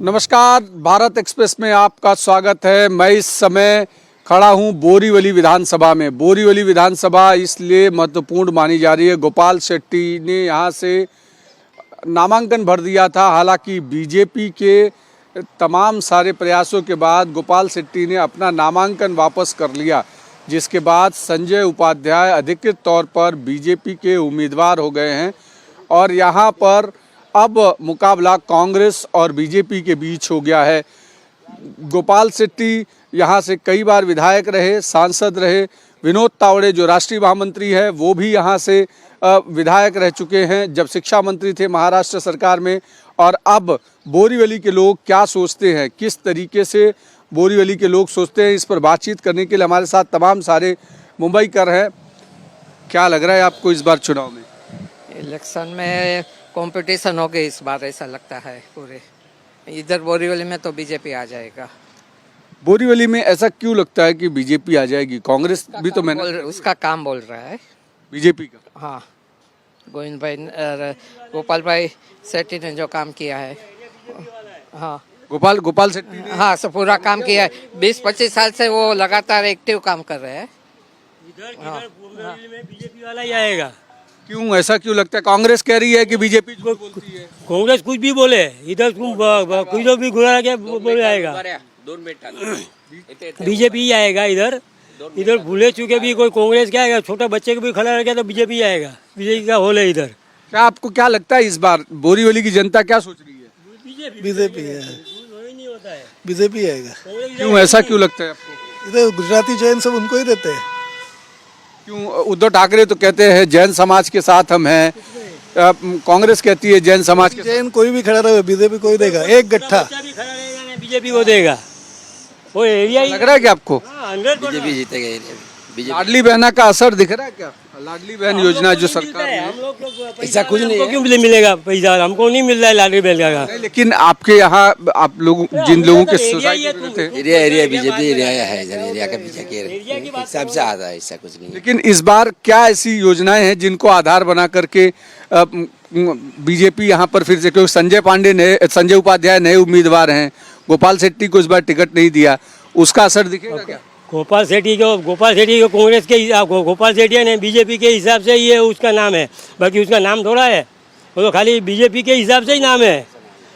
नमस्कार, भारत एक्सप्रेस में आपका स्वागत है। मैं इस समय खड़ा हूं बोरीवली विधानसभा में। बोरीवली विधानसभा इसलिए महत्वपूर्ण मानी जा रही है, गोपाल शेट्टी ने यहां से नामांकन भर दिया था। हालांकि बीजेपी के तमाम सारे प्रयासों के बाद गोपाल शेट्टी ने अपना नामांकन वापस कर लिया, जिसके बाद संजय उपाध्याय अधिकृत तौर पर बीजेपी के उम्मीदवार हो गए हैं और यहाँ पर अब मुकाबला कांग्रेस और बीजेपी के बीच हो गया है। गोपाल शेट्टी यहाँ से कई बार विधायक रहे, सांसद रहे। विनोद तावड़े जो राष्ट्रीय महामंत्री है वो भी यहाँ से विधायक रह चुके हैं जब शिक्षा मंत्री थे महाराष्ट्र सरकार में। और अब बोरीवली के लोग क्या सोचते हैं, किस तरीके से बोरीवली के लोग सोचते हैं, इस पर बातचीत करने के लिए हमारे साथ तमाम सारे मुंबईकर हैं। क्या लग रहा है आपको इस बार चुनाव में? इलेक्शन में कंपटीशन हो गई इस बार, ऐसा लगता है पूरे इधर बोरीवली में तो बीजेपी आ जाएगा। बोरीवली में ऐसा क्यों लगता है कि बीजेपी आ जाएगी? कांग्रेस भी तो मैंने उसका काम बोल रहा है बीजेपी का। हाँ, गोविंद भाई गोपाल भाई शेट्टी ने जो काम किया है, हाँ गोपाल शेट्टी ने हाँ सब पूरा काम किया है। 20-25 साल से वो लगातार एक्टिव काम कर रहे हैं। इधर बोरीवली में बीजेपी वाला ही आएगा। क्यों, ऐसा क्यों लगता है? कांग्रेस कह रही है कि बीजेपी झूठ बोलती है। कांग्रेस कुछ भी बोले, इधर कुछ भी घुरा के बोले आएगा, बीजेपी ही आएगा। इधर भूले चुके भी कोई कांग्रेस क्या आएगा, छोटा बच्चे को भी खड़ा रह गया तो बीजेपी आएगा। बीजेपी का होल है इधर। क्या आपको क्या लगता है इस बार बोरीवली की जनता क्या सोच रही है? बीजेपी है, बीजेपी आएगा। क्यों, ऐसा क्यों लगता है आपको? इधर गुजराती जैन सब उनको ही देते हैं। क्यों? उद्धव ठाकरे तो कहते हैं जैन समाज के साथ हम हैं, कांग्रेस कहती है जैन समाज के जैन कोई भी खड़ा रहे, बीजेपी कोई देगा। एक गट्ठा बीजेपी को देगा। वो एरिया लग रहा है कि आपको बीजेपी जीतेगा। लाडली बहना का असर दिख रहा है क्या? लाडली बहन योजना जो सरकार ने, हम लोग ऐसा कुछ नहीं है। क्यों मिलेगा पैसा? हमको नहीं मिल रहा है लाडली बहन का। नहीं, लेकिन आपके यहाँ आप लोग जिन लोगों के सोसाइटी में रहते हैं, एरिया बीजेपी एरिया है, इधर एरिया का बीजेपी हिसाब से आता है, ऐसा कुछ नहीं है। लेकिन इस बार क्या ऐसी योजनाएं हैं जिनको आधार बना करके बीजेपी यहाँ पर फिर से, क्योंकि संजय उपाध्याय नए उम्मीदवार हैं, गोपाल शेट्टी को इस बार टिकट नहीं दिया, उसका असर दिखेगा क्या? गोपाल शेट्टी को कांग्रेस के गोपाल शेट्टी ने बीजेपी के हिसाब से ये उसका नाम है, बाकी उसका नाम थोड़ा है। वो तो खाली बीजेपी के हिसाब से ही नाम है।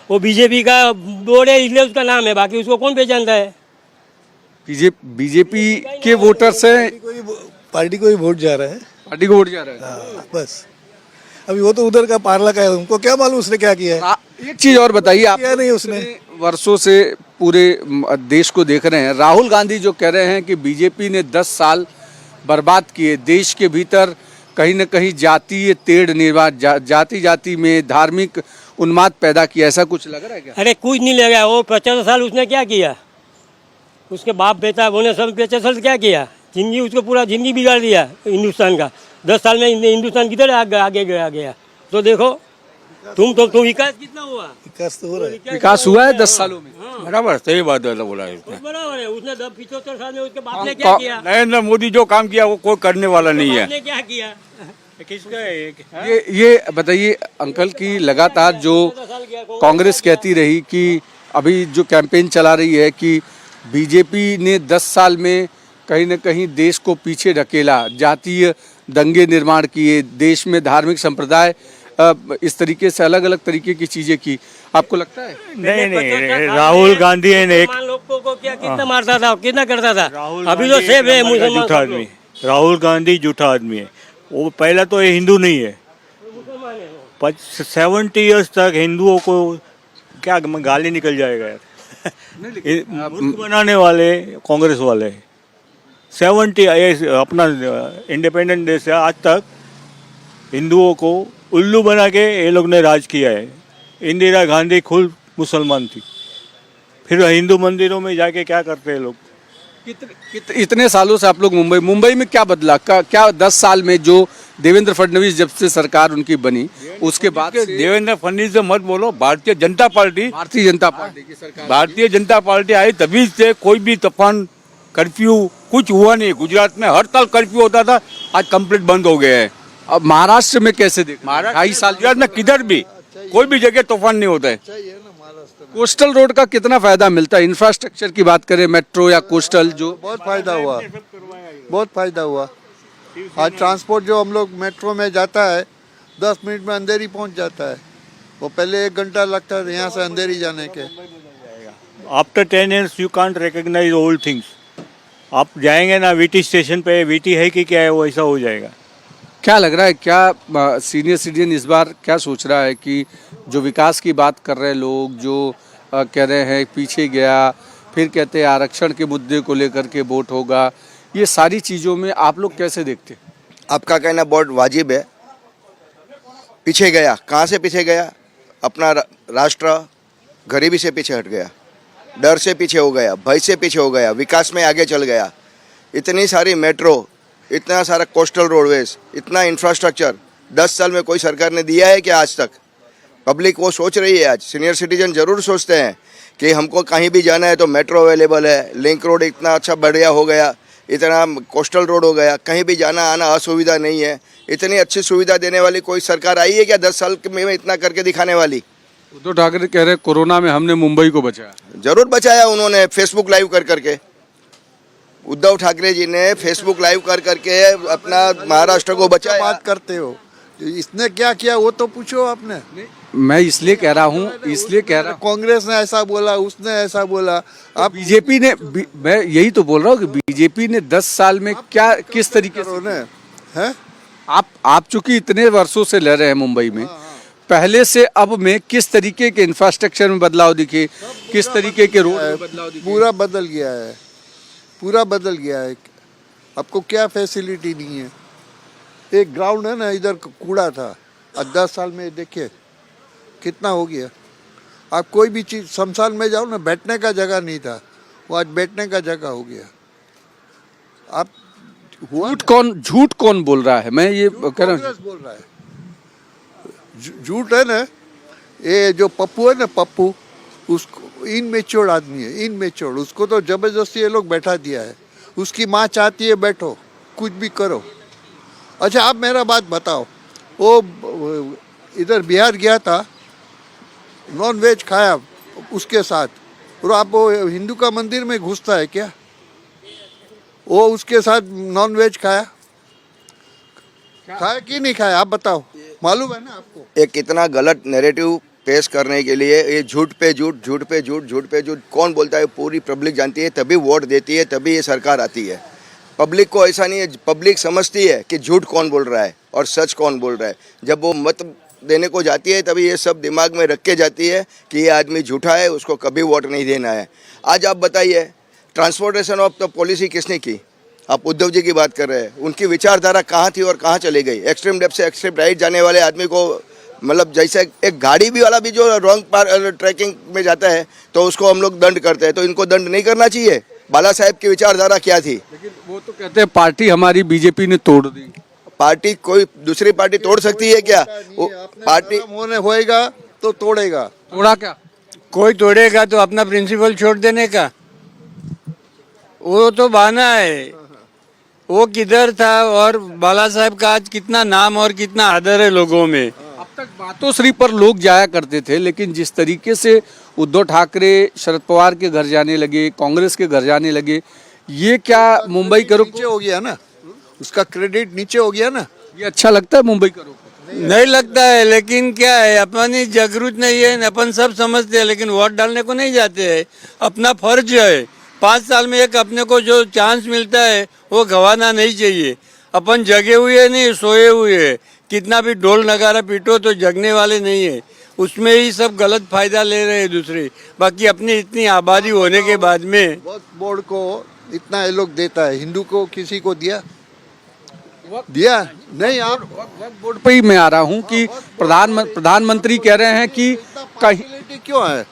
वो बीजेपी का बोर्ड है इसलिए उसका नाम है, बाकी उसको कौन पहचानता है? बीजेपी के वोटर्स हैं, पार्टी को ही वोट जा रहा है। पार्टी को वोट जा रहा है। हाँ, बस अभी वो तो उधर का पार्ला का है, उनको क्या मालूम उसने क्या किया है। एक चीज और बताइए, आप किया नहीं उसने। वर्षों से पूरे देश को देख रहे हैं। राहुल गांधी जो कह रहे हैं कि बीजेपी ने 10 साल बर्बाद किए, देश के भीतर कहीं न कहीं जातीय तेढ़ निर्माण, जाति में धार्मिक उन्माद पैदा किया, ऐसा कुछ लग रहा है क्या? अरे कुछ नहीं लगा। वो 50 साल उसने क्या किया? उसके बाप बेटा उन्होंने सब 50 साल क्या किया? जिंदगी उसको पूरा जिंदगी बिगाड़ दिया हिंदुस्तान का। 10 साल में हिंदुस्तान किधर आगे गया? तो देखो तुम विकास कितना हुआ? विकास तो हो रहा है। विकास हुआ है 10 सालों में। बराबर, सही बात बोला है उसने। बराबर है। उसने 75 साल में उसके बाप ने क्या किया? नरेंद्र मोदी जो काम किया वो कोई करने वाला नहीं है। उसने क्या किया? किसका ये बताइए अंकल की लगातार जो कांग्रेस कहती रही कि अभी जो कैंपेन चला रही है कि बीजेपी ने 10 साल में कहीं न कहीं देश को पीछे ढकेला, जातीय दंगे निर्माण किए, देश में धार्मिक संप्रदाय इस तरीके से अलग अलग तरीके की चीजें की, आपको लगता है? नहीं, राहुल गांधी ने एक लोगों को क्या कितना मारता था, कितना करता था? अभी तो सेफ है मुसलमान झूठा आदमी। राहुल गांधी झूठा आदमी है। वो पहला तो ये हिंदू नहीं है। 70 ईयर्स तक हिंदुओं को क्या गाली निकल जाएगा यार। मूर्ख बनाने वाले कांग्रेस वाले 70 अपना इंडिपेंडेंट देश से आज तक हिंदुओं को उल्लू बना के ये लोग ने राज किया है। इंदिरा गांधी खुद मुसलमान थी, फिर हिंदू मंदिरों में जाके क्या करते हैं लोग? इतने सालों से आप लोग मुंबई में क्या बदला? क्या 10 साल में जो देवेंद्र फडणवीस जब से सरकार उनकी बनी उसके बाद से? देवेंद्र फडणवीस से मत बोलो, भारतीय जनता पार्टी की सरकार, भारतीय जनता पार्टी आई तभी से कोई भी तूफान, कर्फ्यू कुछ हुआ नहीं। गुजरात में हर साल कर्फ्यू होता था, आज कंप्लीट बंद हो गया है। अब महाराष्ट्र में कैसे देख? 2.5 साल गुजरात में किधर भी कोई भी जगह तूफान नहीं होता है। कोस्टल रोड का कितना फायदा मिलता है? इंफ्रास्ट्रक्चर की बात करें, मेट्रो या कोस्टल जो बहुत फायदा हुआ, बहुत फायदा हुआ। आज ट्रांसपोर्ट जो हम लोग मेट्रो में जाता है 10 मिनट में अंधेरी पहुंच जाता है, वो पहले 1 घंटा लगता था यहाँ से अंधेरी जाने के। After 10 years you can't recognise old things. आप जाएंगे ना वीटी स्टेशन पे, वीटी है कि क्या है, वो ऐसा हो जाएगा। क्या लग रहा है, क्या सीनियर सिटीजन इस बार क्या सोच रहा है कि जो विकास की बात कर रहे हैं लोग, जो कह रहे हैं पीछे गया, फिर कहते हैं आरक्षण के मुद्दे को लेकर के वोट होगा, ये सारी चीज़ों में आप लोग कैसे देखते हैं? आपका कहना बहुत वाजिब है। पीछे गया, कहाँ से पीछे गया? अपना राष्ट्र गरीबी से पीछे हट गया, डर से पीछे हो गया, भय से पीछे हो गया, विकास में आगे चल गया। इतनी सारी मेट्रो, इतना सारा कोस्टल रोडवेज, इतना इंफ्रास्ट्रक्चर 10 साल में कोई सरकार ने दिया है क्या आज तक? पब्लिक वो सोच रही है। आज सीनियर सिटीजन जरूर सोचते हैं कि हमको कहीं भी जाना है तो मेट्रो अवेलेबल है, लिंक रोड इतना अच्छा बढ़िया हो गया, इतना कोस्टल रोड हो गया, कहीं भी जाना आना असुविधा नहीं है। इतनी अच्छी सुविधा देने वाली कोई सरकार आई है क्या 10 साल में इतना करके दिखाने वाली? उद्धव ठाकरे कह रहे हैं कोरोना में हमने मुंबई को बचाया। जरूर बचाया उन्होंने, फेसबुक लाइव कर करके। उद्धव ठाकरे जी ने फेसबुक लाइव कर करके अपना महाराष्ट्र को बचाया। बात करते हो, इसने क्या किया वो तो पूछो आपने। मैं इसलिए कह रहा हूँ कांग्रेस ने ऐसा बोला, उसने ऐसा बोला, आप बीजेपी ने मैं यही तो बोल रहा हूँ कि बीजेपी ने 10 साल में क्या किस तरीके से ने हैं? आप चूंकि इतने वर्षों से लड़ रहे हैं मुंबई में, पहले से अब में किस तरीके के इंफ्रास्ट्रक्चर में बदलाव दिखे, किस तरीके के रोड में बदलाव दिखे? पूरा बदल गया है, पूरा बदल गया है। आपको क्या फैसिलिटी नहीं है? एक ग्राउंड है ना, इधर कूड़ा था, आज 10 साल में देखिए कितना हो गया। आप कोई भी चीज़ शमशान में जाओ ना, बैठने का जगह नहीं था, वो आज बैठने का जगह हो गया। आप हुआ झूठ कौन बोल रहा है? मैं ये कह रहा हूँ, कांग्रेस बोल रहा है। झूठ है ना, ये जो पप्पू है ना, पप्पू, उसको इनमेच्योर आदमी है, इनमेच्योर, उसको तो जबरदस्ती ये लोग बैठा दिया है। उसकी माँ चाहती है बैठो, कुछ भी करो। अच्छा आप मेरा बात बताओ, वो इधर बिहार गया था, नॉन वेज खाया उसके साथ, और आप वो हिंदू का मंदिर में घुसता है क्या? वो उसके साथ नॉन वेज खाया कि नहीं खाया? आप बताओ, मालूम है ना आपको? एक इतना गलत नैरेटिव पेश करने के लिए ये झूठ पे झूठ, झूठ पे झूठ, झूठ पे झूठ कौन बोलता है? पूरी पब्लिक जानती है, तभी वोट देती है, तभी ये सरकार आती है। पब्लिक को ऐसा नहीं है, पब्लिक समझती है कि झूठ कौन बोल रहा है और सच कौन बोल रहा है। जब वो मत देने को जाती है तभी ये सब दिमाग में रख के जाती है कि ये आदमी झूठा है, उसको कभी वोट नहीं देना है। आज आप बताइए, ट्रांसपोर्टेशन ऑफ द पॉलिसी किसने की? आप उद्धव जी की बात कर रहे हैं। उनकी विचारधारा कहाँ थी और कहाँ चली गई? एक्सट्रीम लेफ्ट से एक्सट्रीम राइट जाने वाले आदमी को, मतलब जैसे एक गाड़ी भी वाला भी जो रॉन्ग ट्रैकिंग में जाता है तो उसको हम लोग दंड करते हैं, तो इनको दंड नहीं करना चाहिए? बाला साहेब की विचारधारा क्या थी? लेकिन वो तो कहते हैं पार्टी हमारी बीजेपी ने तोड़ दी। पार्टी कोई दूसरी पार्टी तोड़ सकती है क्या? पार्टी होने होएगा तो तोड़ेगा। तोड़ा क्या? कोई तोड़ेगा तो अपना प्रिंसिपल छोड़ देने का, वो तो बहाना है। वो किधर था और बाला साहब का आज कितना नाम और कितना आदर है लोगों में। अब तक मातोश्री पर लोग जाया करते थे, लेकिन जिस तरीके से उद्धव ठाकरे शरद पवार के घर जाने लगे, कांग्रेस के घर जाने लगे, ये क्या मुंबई करो नीचे हो गया ना, उसका क्रेडिट नीचे हो गया ना। ये अच्छा लगता है मुंबई करो? नहीं लगता है, लेकिन क्या है, अपनी जागरूक नहीं है, अपन सब समझते हैं, लेकिन वोट डालने को नहीं जाते हैं। अपना फर्ज है, 5 साल में एक अपने को जो चांस मिलता है वो गंवाना नहीं चाहिए। अपन जगे हुए नहीं, सोए हुए। कितना भी ढोल नगारा पीटो तो जगने वाले नहीं है, उसमें ही सब गलत फायदा ले रहे हैं दूसरे। बाकी अपनी इतनी आबादी होने के बाद में वक्फ बोर्ड को इतना ये लोग देता है, हिंदू को किसी को दिया नहीं? आप वक्फ बोर्ड पे ही मैं आ रहा हूँ कि प्रधानमंत्री कह रहे हैं कि पार्शियलिटी क्यों है?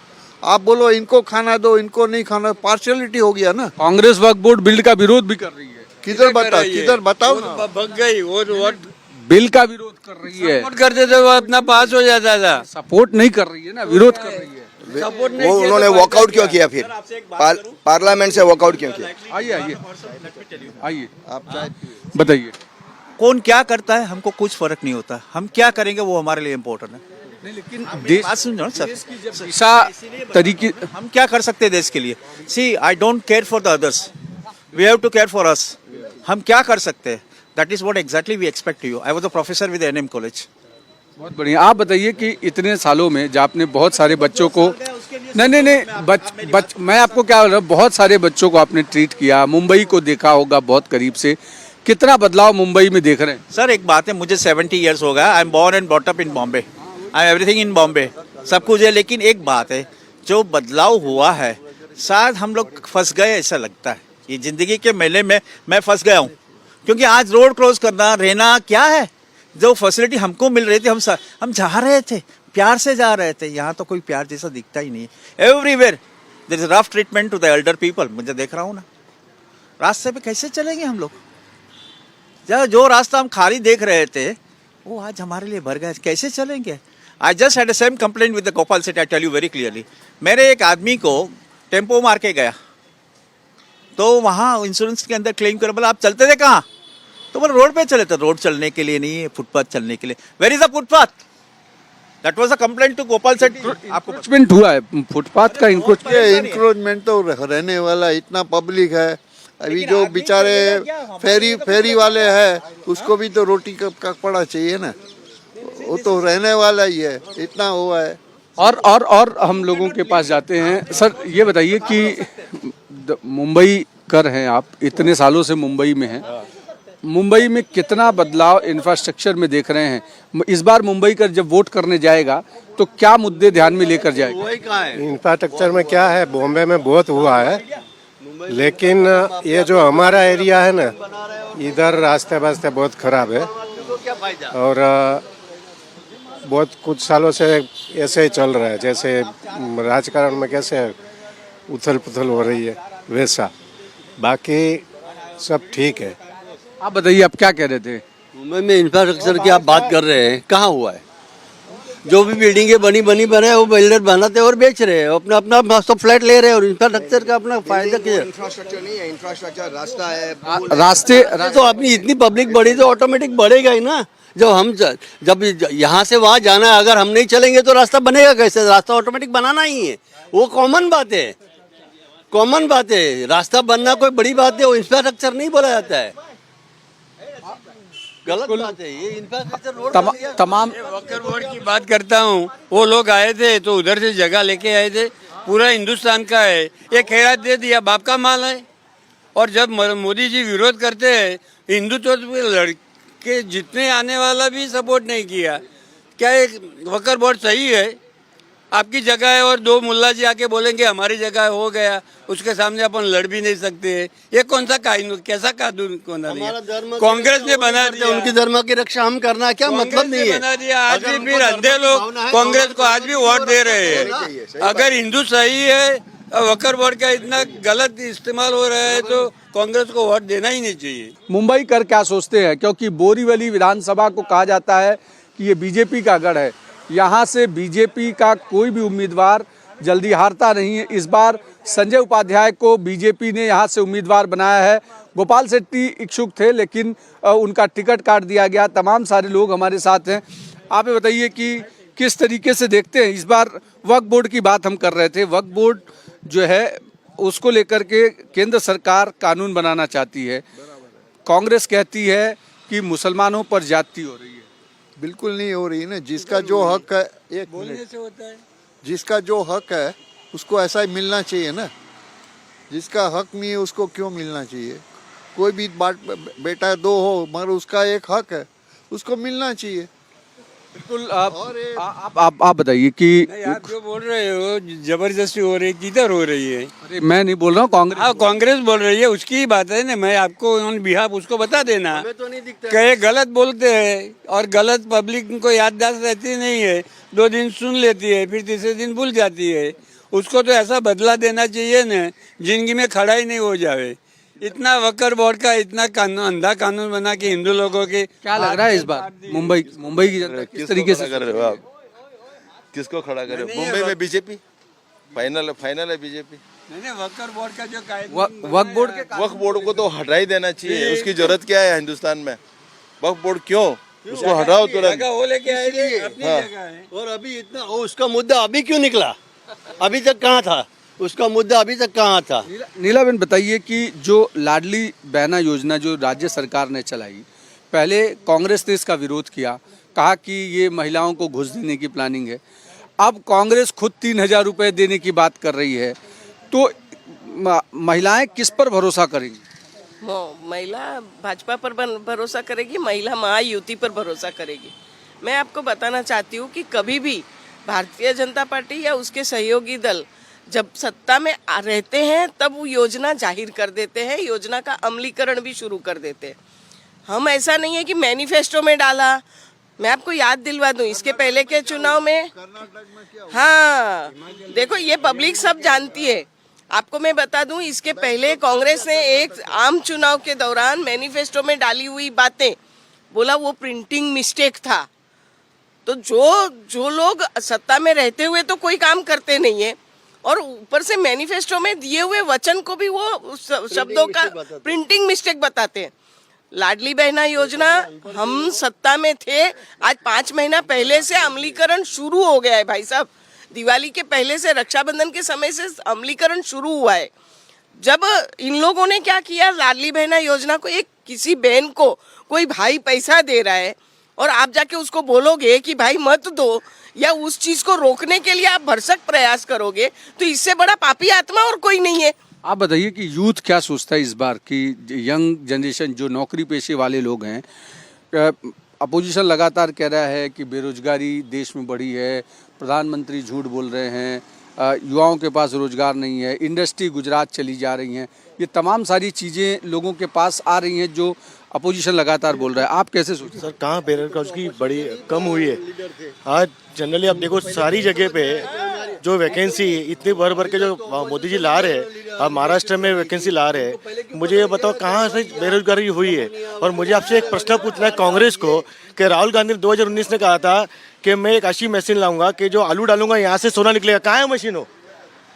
आप बोलो इनको खाना दो, इनको नहीं खाना, पार्शियलिटी हो गया ना। कांग्रेस वक्फ बोर्ड बिल का विरोध भी कर रही है। किधर बताओ ना। भग गई वो वोट बिल का विरोध कर रही है। सपोर्ट करते थे वो अपना पास हो जाता था। सपोर्ट नहीं कर रही है ना, विरोध कर रही है। सपोर्ट वो उन्होंने वॉकआउट क्यों किया फिर? पार्लियामेंट से वॉकआउट क्यों किया? आइए आप बताइए। कौन क्या करता है हमको कुछ फर्क नहीं होता, हम क्या करेंगे वो हमारे लिए इम्पोर्टेंट है। लेकिन देश बात सुन लो सर, दिशा तरीके हम क्या कर सकते हैं देश के लिए? See I don't care for the others, we have to care for us. हम क्या कर सकते हैं? That is what exactly we expect you. I was a professor with NM college. बहुत बढ़िया। आप बताइए कि इतने सालों में जब आपने बहुत सारे बच्चों को नहीं, मैं आपको क्या बोल रहा हूँ, बहुत सारे बच्चों को आपने ट्रीट किया, मुंबई को देखा होगा बहुत करीब से, कितना बदलाव मुंबई में देख रहे हैं? सर एक बात है, मुझे 70 इयर्स हो गया. I am born and brought up in Bombay. I everything in Bombay, सब कुछ है. लेकिन एक बात है, जो बदलाव हुआ है शायद हम लोग फंस गए ऐसा लगता है. ये जिंदगी के मेले में मैं फंस गया हूँ. क्योंकि आज रोड क्रॉस करना, रहना क्या है, जो फैसिलिटी हमको मिल रही थी, हम जा रहे थे, प्यार से जा रहे थे. यहाँ तो कोई प्यार जैसा दिखता ही नहीं है. Everywhere there is rough treatment to the elder people. मुझे देख रहा हूँ ना, रास्ते पे कैसे चलेंगे हम लोग? जो रास्ता हम खाली देख रहे थे वो आज हमारे लिए भर गया. कैसे चलेंगे? I just had the same complaint with the Gopal Seth. I tell you very clearly, मेरे एक आदमी को टेम्पो मार के गया, तो वहाँ इंश्योरेंस के अंदर क्लेम करो. बोला आप चलते थे कहाँ? तो बोला रोड पे चले. तो रोड चलने के लिए नहीं है, फुटपाथ चलने के लिए. Where is the footpath? That was a complaint to Gopal Seth. आपको इंक्रोचमेंट हुआ है फुटपाथ का इंक्रोचमेंट? ये इंक्रोचमेंट तो रहने वाला, इतना पब्लिक है. अभी जो बेचारे फेरी वाले हैं उसको भी तो रोटी का कपड़ा चाहिए ना, वो तो रहने वाला ही है. इतना हुआ है. और हम लोगों के पास जाते हैं. सर ये बताइए कि मुंबई कर हैं आप, इतने सालों से मुंबई में हैं, मुंबई में कितना बदलाव इंफ्रास्ट्रक्चर में देख रहे हैं? इस बार मुंबई कर जब वोट करने जाएगा तो क्या मुद्दे ध्यान में लेकर जाएगा? इंफ्रास्ट्रक्चर में क्या है, बॉम्बे में बहुत हुआ है, लेकिन ये जो हमारा एरिया है ना, इधर रास्ते वास्ते बहुत खराब है. और बहुत कुछ सालों से ऐसे ही चल रहा है, जैसे राजकारण में कैसे उथल पुथल हो रही है वैसा. बाकी सब ठीक है. आप बताइए, आप क्या कह रहे थे? मुंबई में इंफ्रास्ट्रक्चर की आप बात कर रहे हैं, कहाँ हुआ है? जो भी बिल्डिंगें बने वो बिल्डर बनाते और बेच रहे हैं, अपना अपना तो फ्लैट ले रहे हैं. और इंफ्रास्ट्रक्चर का अपना फायदा क्या? इंफ्रास्ट्रक्चर नहीं है, इंफ्रास्ट्रक्चर रास्ता है, रास्ते तो अपनी इतनी पब्लिक बढ़ी तो ऑटोमेटिक बढ़ेगा ही ना. जब यहाँ से वहाँ जाना है, अगर हम नहीं चलेंगे तो रास्ता बनेगा कैसे? रास्ता ऑटोमेटिक बनाना ही है, वो कॉमन बात है. कॉमन बात है, रास्ता बनना कोई बड़ी बात है, वो इंफ्रास्ट्रक्चर नहीं बोला जाता है. गलत बात है ये. इंफ्रास्ट्रक्चर रोड तमाम वक्र बोर्ड की बात करता हूँ. वो लोग आए थे तो उधर से जगह लेके आए थे, पूरा हिंदुस्तान का है, ये खैरात दे दिया, बाप का माल है. और जब मोदी जी विरोध करते हैं, हिंदुत्व लड़के जितने आने वाला भी सपोर्ट नहीं किया. क्या एक वक्र बोर्ड सही है? आपकी जगह है और दो मुल्ला जी आके बोलेंगे हमारी जगह हो गया, उसके सामने अपन लड़ भी नहीं सकते. ये कौन सा कानून, कैसा कानून बना दिया? कांग्रेस ने बना दिया. उनकी धर्म की रक्षा हम करना क्या मतलब नहीं है? बना दिया. आज भी फिर अंधे लोग कांग्रेस को आज भी वोट दे रहे हैं. अगर हिंदू सही है, वक्र बोर्ड का इतना गलत इस्तेमाल हो रहा है तो कांग्रेस को वोट देना ही नहीं चाहिए. मुंबई कर क्या सोचते हैं? क्योंकि बोरीवली विधानसभा को कहा जाता है कि ये बीजेपी का गढ़ है, यहाँ से बीजेपी का कोई भी उम्मीदवार जल्दी हारता नहीं है. इस बार संजय उपाध्याय को बीजेपी ने यहाँ से उम्मीदवार बनाया है. गोपाल शेट्टी इच्छुक थे लेकिन उनका टिकट काट दिया गया. तमाम सारे लोग हमारे साथ हैं. आप ये बताइए कि किस तरीके से देखते हैं? इस बार वक्फ बोर्ड की बात हम कर रहे थे. वक्फ बोर्ड जो है उसको लेकर के केंद्र सरकार कानून बनाना चाहती है. कांग्रेस कहती है कि मुसलमानों पर ज्यादती हो रही है. बिल्कुल नहीं हो रही ना. जिसका जो हक है, एक बोलने से होता है. जिसका जो हक है उसको ऐसा ही मिलना चाहिए ना. जिसका हक नहीं है उसको क्यों मिलना चाहिए? कोई भी बेटा दो हो मगर उसका एक हक है, उसको मिलना चाहिए. बिल्कुल. आप बताइए कि आप जो बोल रहे हो जबरदस्ती हो रही, किधर हो रही है? अरे मैं नहीं बोल रहा हूँ, कांग्रेस. हाँ, कांग्रेस बोल रही है, उसकी ही बात है ना. मैं आपको ऑन बिहाफ उसको बता देना तो नहीं दिखता. कहे गलत बोलते हैं और गलत पब्लिक को याददाश्त रहती नहीं है. 2 दिन सुन लेती है, फिर तीसरे दिन भूल जाती है. उसको तो ऐसा बदला देना चाहिए ना, जिंदगी में खड़ा ही नहीं हो जाए. इतना वक्र बोर्ड का इतना कानून, अंधा कानून बना के हिंदू लोगों के. क्या लग रहा है इस बार मुंबई की जनता किस तरीके से कर रहे हो आप? किसको खड़ा कर रहे हो? मुंबई में बीजेपी फाइनल है बीजेपी. नहीं, वक्र बोर्ड का जो वक्फ बोर्ड को तो हटा ही देना चाहिए. उसकी जरूरत क्या है हिंदुस्तान में? वक्फ बोर्ड क्यों? उसको हटाओ तुरंत। वो लेके आए थे, अपनी हाँ। जगह है। और अभी इतना उसका मुद्दा अभी क्यों निकला? अभी तक कहाँ था उसका मुद्दा? अभी तक कहाँ था? नीलाबेन बताइए कि जो लाडली बहना योजना जो राज्य सरकार ने चलाई, पहले कांग्रेस ने इसका विरोध किया, कहा कि ये महिलाओं को घुस देने की प्लानिंग है। अब कांग्रेस खुद 3,000 रुपए देने की बात कर रही है, तो महिलाएं किस पर भरोसा करेंगी? महिला भाजपा पर भरोसा करेगी, महिला महायुति पर भरोसा करेगी। मैं आपको बताना चाहती हूँ कि कभी भी भारतीय जनता पार्टी या उसके सहयोगी दल जब सत्ता में रहते हैं तब वो योजना जाहिर कर देते हैं, योजना का अमलीकरण भी शुरू कर देते हैं। हम ऐसा नहीं है कि मैनिफेस्टो में डाला। मैं आपको याद दिलवा दूं, इसके पहले के चुनाव में, हाँ देखो ये पब्लिक सब जानती है। आपको मैं बता दूं, इसके पहले कांग्रेस ने एक आम चुनाव के दौरान मैनिफेस्टो में डाली हुई बातें बोला वो प्रिंटिंग मिस्टेक था। तो जो लोग सत्ता में रहते हुए तो कोई काम करते नहीं है और ऊपर से मैनिफेस्टो में दिए हुए वचन को भी वो शब्दों का प्रिंटिंग मिस्टेक बताते हैं। लाडली बहना योजना हम सत्ता में थे, आज 5 महीना पहले से अमलीकरण शुरू हो गया है भाई साहब। दिवाली के पहले से, रक्षाबंधन के समय से अमलीकरण शुरू हुआ है। जब इन लोगों ने क्या किया, लाडली बहना योजना को, एक किसी बहन को कोई भाई पैसा दे रहा है और आप जाके उसको बोलोगे कि भाई मत दो, या उस चीज को रोकने के लिए आप भरसक प्रयास करोगे, तो इससे बड़ा पापी आत्मा और कोई नहीं है। आप बताइए कि यूथ क्या सोचता है इस बार की, यंग जनरेशन जो नौकरी पेशे वाले लोग हैं, अपोजिशन लगातार कह रहा है कि बेरोजगारी देश में बढ़ी है, प्रधानमंत्री झूठ बोल रहे हैं, युवाओं के पास रोजगार नहीं है, इंडस्ट्री गुजरात चली जा रही हैं, ये तमाम सारी चीज़ें लोगों के पास आ रही हैं जो अपोजिशन लगातार बोल रहा है। आप कैसे सोचते हैं? सर कहाँ बेरोजगारी बड़ी कम हुई है? आज जनरली आप देखो सारी जगह पे जो वैकेंसी इतनी भर भर के जो मोदी जी ला रहे हैं, अब महाराष्ट्र में वैकेंसी ला रहे हैं, मुझे ये बताओ कहाँ से बेरोजगारी हुई है? और मुझे आपसे एक प्रश्न पूछना है कांग्रेस को कि राहुल गांधी ने 2019 में कहा था कि मैं एक ऐसी मशीन लाऊंगा कि जो आलू डालूंगा यहाँ से सोना निकलेगा। कहाँ है मशीन? हो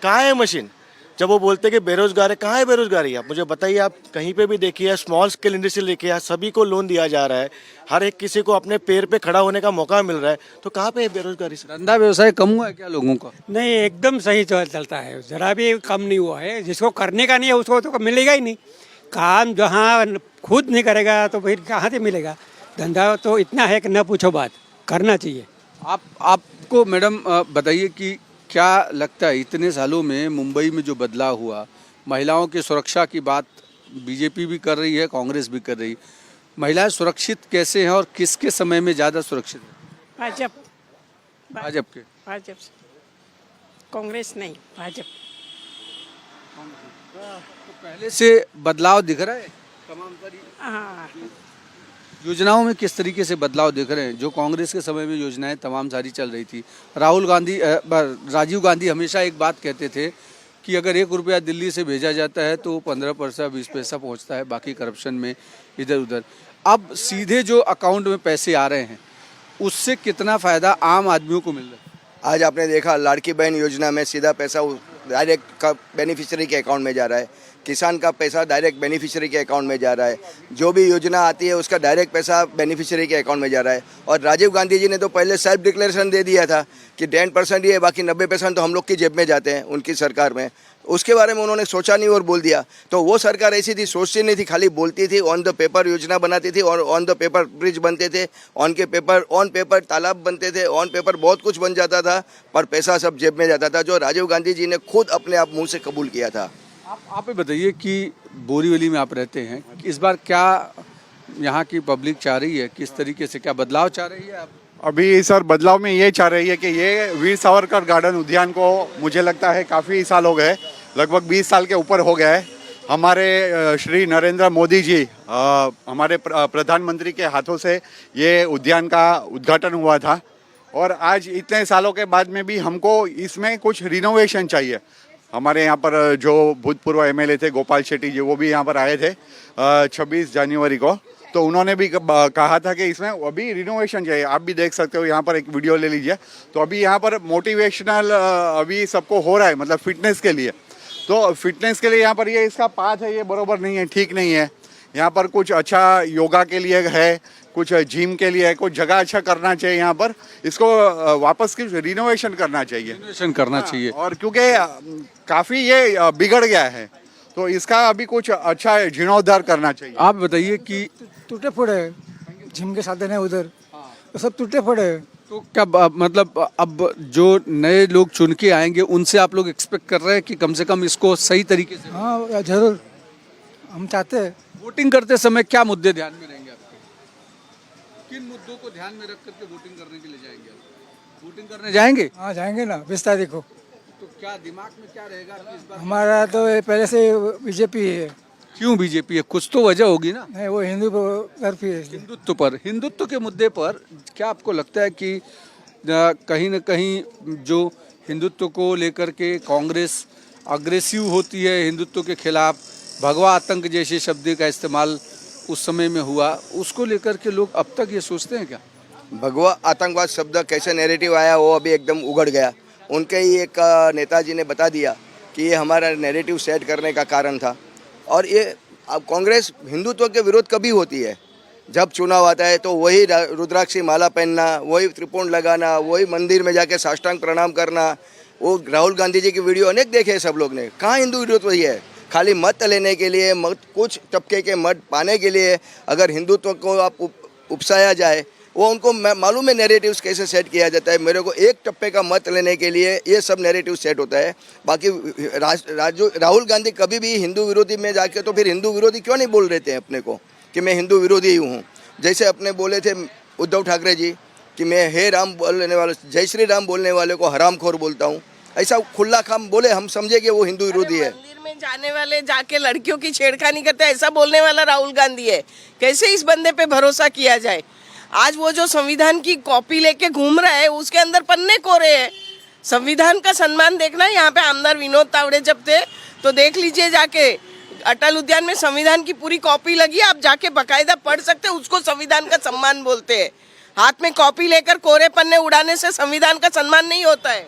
कहाँ है मशीन? जब वो बोलते कि बेरोजगार है, कहाँ है बेरोजगारी? आप मुझे बताइए। आप कहीं पे भी देखिए, स्मॉल स्केल इंडस्ट्री देखिए, सभी को लोन दिया जा रहा है, हर एक किसी को अपने पैर पे खड़ा होने का मौका मिल रहा है, तो कहाँ पे है बेरोजगारी? धंधा व्यवसाय कम हुआ है क्या लोगों का? नहीं, एकदम सही चलता है, जरा भी कम नहीं हुआ है। जिसको करने का नहीं है उसको तो मिलेगा ही नहीं। काम जहाँ खुद नहीं करेगा तो फिर कहाँ से मिलेगा? धंधा तो इतना है कि न पूछो बात, करना चाहिए। आपको मैडम बताइए कि क्या लगता है इतने सालों में मुंबई में जो बदलाव हुआ, महिलाओं की सुरक्षा की बात बीजेपी भी कर रही है, कांग्रेस भी कर रही है, महिलाएं सुरक्षित कैसे हैं और किसके समय में ज़्यादा सुरक्षित है? भाजपा के। कांग्रेस नहीं, भाजपा। तो पहले से बदलाव दिख रहा है तमाम सारी योजनाओं में? किस तरीके से बदलाव दिख रहे हैं? जो कांग्रेस के समय में योजनाएं तमाम सारी चल रही थी, राजीव गांधी हमेशा एक बात कहते थे कि अगर 1 रुपया दिल्ली से भेजा जाता है तो 15 पैसा 20 पैसा पहुंचता है, बाकी करप्शन में इधर उधर। अब सीधे जो अकाउंट में पैसे आ रहे हैं उससे कितना फ़ायदा आम आदमियों को मिल रहा है? आज आपने देखा लाड़की बहन योजना में सीधा पैसा डायरेक्ट का बेनिफिशियरी के अकाउंट में जा रहा है, किसान का पैसा डायरेक्ट बेनिफिशियरी के अकाउंट में जा रहा है, जो भी योजना आती है उसका डायरेक्ट पैसा बेनिफिशियरी के अकाउंट में जा रहा है। और राजीव गांधी जी ने तो पहले सेल्फ डिक्लेरेशन दे दिया था कि 10% ही है, बाकी 90% तो हम लोग की जेब में जाते हैं उनकी सरकार में। उसके बारे में उन्होंने सोचा नहीं और बोल दिया। तो वो सरकार ऐसी थी, सोचती नहीं थी, खाली बोलती थी, ऑन द पेपर योजना बनाती थी और ऑन द पेपर ब्रिज बनते थे, ऑन पेपर तालाब बनते थे, ऑन पेपर बहुत कुछ बन जाता था, पर पैसा सब जेब में जाता था, जो राजीव गांधी जी ने खुद अपने आप मुंह से कबूल किया था। आप ये बताइए कि बोरीवली में आप रहते हैं, इस बार क्या यहाँ की पब्लिक चाह रही है, किस तरीके से, क्या बदलाव चाह रही है? आप अभी सर बदलाव में ये चाह रही है कि ये वीर सावरकर गार्डन उद्यान को मुझे लगता है काफ़ी साल हो गए, लगभग 20 साल के ऊपर हो गया है। हमारे श्री नरेंद्र मोदी जी हमारे प्रधानमंत्री के हाथों से ये उद्यान का उद्घाटन हुआ था और आज इतने सालों के बाद में भी हमको इसमें कुछ रिनोवेशन चाहिए। हमारे यहाँ पर जो भूतपूर्व एमएलए थे गोपाल शेट्टी जी, वो भी यहाँ पर आए थे 26 जनवरी को, तो उन्होंने भी कहा था कि इसमें अभी रिनोवेशन चाहिए। आप भी देख सकते हो, यहाँ पर एक वीडियो ले लीजिए, तो अभी यहाँ पर मोटिवेशनल अभी सबको हो रहा है, मतलब फिटनेस के लिए। तो फिटनेस के लिए यहाँ पर ये इसका पाथ है, ये बरोबर नहीं है, ठीक नहीं है। यहाँ पर कुछ अच्छा योगा के लिए है, कुछ जिम के लिए है, कुछ जगह अच्छा करना चाहिए यहाँ पर। इसको वापस कुछ रिनोवेशन करना चाहिए, रिनोवेशन करना चाहिए। और क्योंकि काफ़ी ये बिगड़ गया है, तो इसका अभी कुछ अच्छा जीर्णोद्धार करना चाहिए। आप बताइए कि टूटे फूटे हैं, जिम के साधन है उधर, तो सब टूटे फूटे हैं। तो क्या मतलब अब जो नए लोग चुन के आएंगे उनसे आप लोग एक्सपेक्ट कर रहे हैं कि कम से कम इसको सही तरीके से, हाँ जरूर हम चाहते हैं। वोटिंग करते समय क्या मुद्दे ध्यान में रहेंगे आपके? किन मुद्दों को ध्यान में रख करके वोटिंग करने के लिए जाएंगे आप? वोटिंग करने जाएंगे? हाँ जाएंगे ना 20 तारीख को। तो क्या दिमाग में क्या रहेगा कि इस बार? हमारा तो पहले से बीजेपी है। क्यों बीजेपी है? कुछ तो वजह होगी ना। नहीं, वो हिंदू तरफ ही है। हिंदुत्व पर, हिंदुत्व के मुद्दे पर क्या आपको लगता है कि कहीं न कहीं जो हिंदुत्व को लेकर के कांग्रेस अग्रेसिव होती है, हिंदुत्व के खिलाफ भगवा आतंक जैसे शब्द का इस्तेमाल उस समय में हुआ, उसको लेकर के लोग अब तक ये सोचते हैं क्या? भगवा आतंकवाद शब्द कैसे नैरेटिव आया वो अभी एकदम उगड़ गया। उनके ही एक नेताजी ने बता दिया कि ये हमारा नैरेटिव सेट करने का कारण था। और ये अब कांग्रेस हिंदुत्व के विरोध कभी होती है? जब चुनाव आता है तो वही रुद्राक्षी माला पहनना, वही त्रिपुंड लगाना, वही मंदिर में जाके साष्टांग प्रणाम करना। वो राहुल गांधी जी की वीडियो अनेक देखे सब लोग ने। कहाँ हिंदू विरोध वही है? खाली मत लेने के लिए, मत कुछ तबके के मत पाने के लिए अगर हिंदुत्व को आप उपसाया जाए, वो उनको मालूम है नैरेटिव्स कैसे सेट किया जाता है। मेरे को एक टप्पे का मत लेने के लिए ये सब नैरेटिव सेट होता है। बाकी राहुल गांधी कभी भी हिंदू विरोधी में जाके तो फिर हिंदू विरोधी क्यों नहीं बोल रहे थे अपने को कि मैं हिंदू विरोधी ही हूँ? जैसे अपने बोले थे उद्धव ठाकरे जी कि मैं हे राम बोलने वाले, जय श्री राम बोलने वाले को हरामखोर बोलता हूँ, ऐसा खुला खाम बोले, हम समझे कि वो हिंदू विरोधी है। मंदिर में जाने वाले जाके लड़कियों की छेड़खानी करते हैं, ऐसा बोलने वाला राहुल गांधी है। कैसे इस बंदे पे भरोसा किया जाए? आज वो जो संविधान की कॉपी लेके घूम रहा है, उसके अंदर पन्ने कोरे हैं। संविधान का सम्मान देखना। यहाँ पे आमदार विनोद तावड़े जब थे तो देख लीजिए जाके, अटल उद्यान में संविधान की पूरी कॉपी लगी, आप जाके बकायदा पढ़ सकते हैं। उसको संविधान का सम्मान बोलते हैं। हाथ में कॉपी लेकर कोरे पन्ने उड़ाने से संविधान का सम्मान नहीं होता है।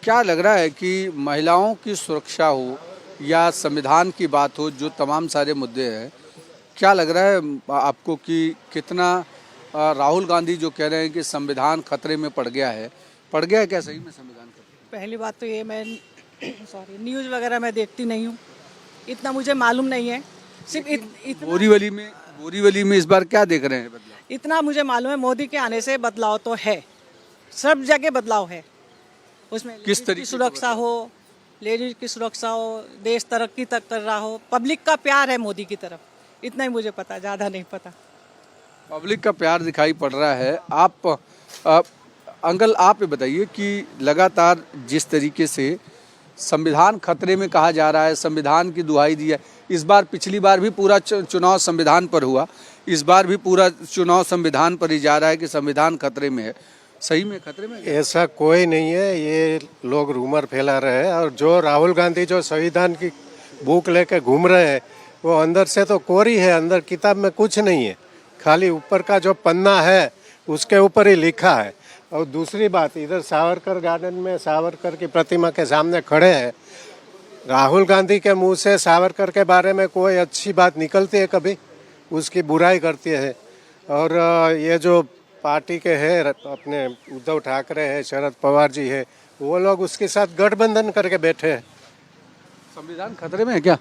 क्या लग रहा है कि महिलाओं की सुरक्षा हो या संविधान की बात हो, जो तमाम सारे मुद्दे हैं, क्या लग रहा है आपको कि कितना राहुल गांधी जो कह रहे हैं कि संविधान खतरे में पड़ गया है क्या सही में संविधान खतरे? पहली बात तो ये, मैं न्यूज़ वगैरह मैं देखती नहीं हूँ, इतना मुझे मालूम नहीं है। सिर्फ बोरीवली में इस बार क्या देख रहे हैं बदलाव? इतना मुझे मालूम है, मोदी के आने से बदलाव तो है, सब जगह बदलाव है। उसमें किस तरीके की सुरक्षा हो, लेडीज की सुरक्षा हो, देश तरक्की तक कर रहा हो, पब्लिक का प्यार है मोदी की तरफ, इतना ही मुझे पता, ज़्यादा नहीं पता। पब्लिक का प्यार दिखाई पड़ रहा है। आप अंकल आप ये बताइए कि लगातार जिस तरीके से संविधान खतरे में कहा जा रहा है, संविधान की दुहाई दी है, इस बार पिछली बार भी पूरा चुनाव संविधान पर हुआ, इस बार भी पूरा चुनाव संविधान पर ही जा रहा है कि संविधान खतरे में है। सही में खतरे में? ऐसा कोई नहीं है, ये लोग रूमर फैला रहे हैं। और जो राहुल गांधी जो संविधान की बुक लेके घूम रहे हैं, वो अंदर से तो कोरी है, अंदर किताब में कुछ नहीं है, खाली ऊपर का जो पन्ना है उसके ऊपर ही लिखा है। और दूसरी बात, इधर सावरकर गार्डन में सावरकर की प्रतिमा के सामने खड़े हैं, राहुल गांधी के मुंह से सावरकर के बारे में कोई अच्छी बात निकलती है कभी? उसकी बुराई करती है। और ये जो पार्टी के हैं अपने उद्धव ठाकरे है, शरद पवार जी है, वो लोग उसके साथ गठबंधन करके बैठे हैं। संविधान खतरे में है क्या?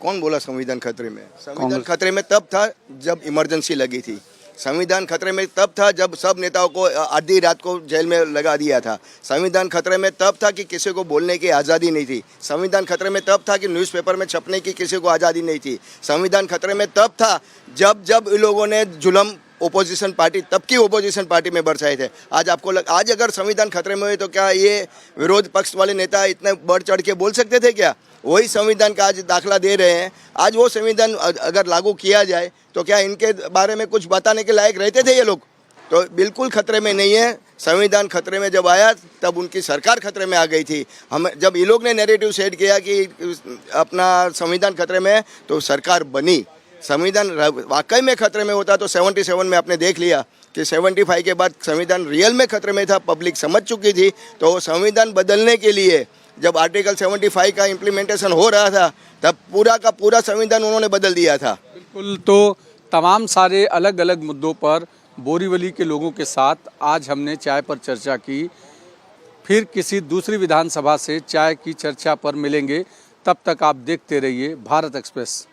कौन बोला संविधान खतरे में? संविधान खतरे में तब था जब इमरजेंसी लगी थी। संविधान खतरे में तब था जब सब नेताओं को आधी रात को जेल में लगा दिया था। संविधान खतरे में तब था कि किसी को बोलने की आज़ादी नहीं थी। संविधान खतरे में तब था कि न्यूज़पेपर में छपने की किसी को आज़ादी नहीं थी। संविधान खतरे में तब था जब इन लोगों ने जुल्म ओपोजिशन पार्टी, तब की ओपोजिशन पार्टी में बरसाए थे। आज आपको आज अगर संविधान खतरे में हुए तो क्या ये विरोध पक्ष वाले नेता इतने बढ़ चढ़ के बोल सकते थे क्या? वही संविधान का आज दाखला दे रहे हैं। आज वो संविधान अगर लागू किया जाए तो क्या इनके बारे में कुछ बताने के लायक रहते थे ये लोग? तो बिल्कुल खतरे में नहीं है। संविधान खतरे में जब आया तब उनकी सरकार खतरे में आ गई थी। हम जब ये लोग ने नैरेटिव सेट किया कि अपना संविधान खतरे में, तो सरकार बनी। संविधान वाकई में खतरे में होता तो 77 में आपने देख लिया कि 75 के बाद संविधान रियल में खतरे में था, पब्लिक समझ चुकी थी। तो संविधान बदलने के लिए जब आर्टिकल 75 का इम्प्लीमेंटेशन हो रहा था, तब पूरा का पूरा संविधान उन्होंने बदल दिया था। बिल्कुल, तो तमाम सारे अलग अलग मुद्दों पर बोरीवली के लोगों के साथ आज हमने चाय पर चर्चा की। फिर किसी दूसरी विधानसभा से चाय की चर्चा पर मिलेंगे। तब तक आप देखते रहिए भारत एक्सप्रेस।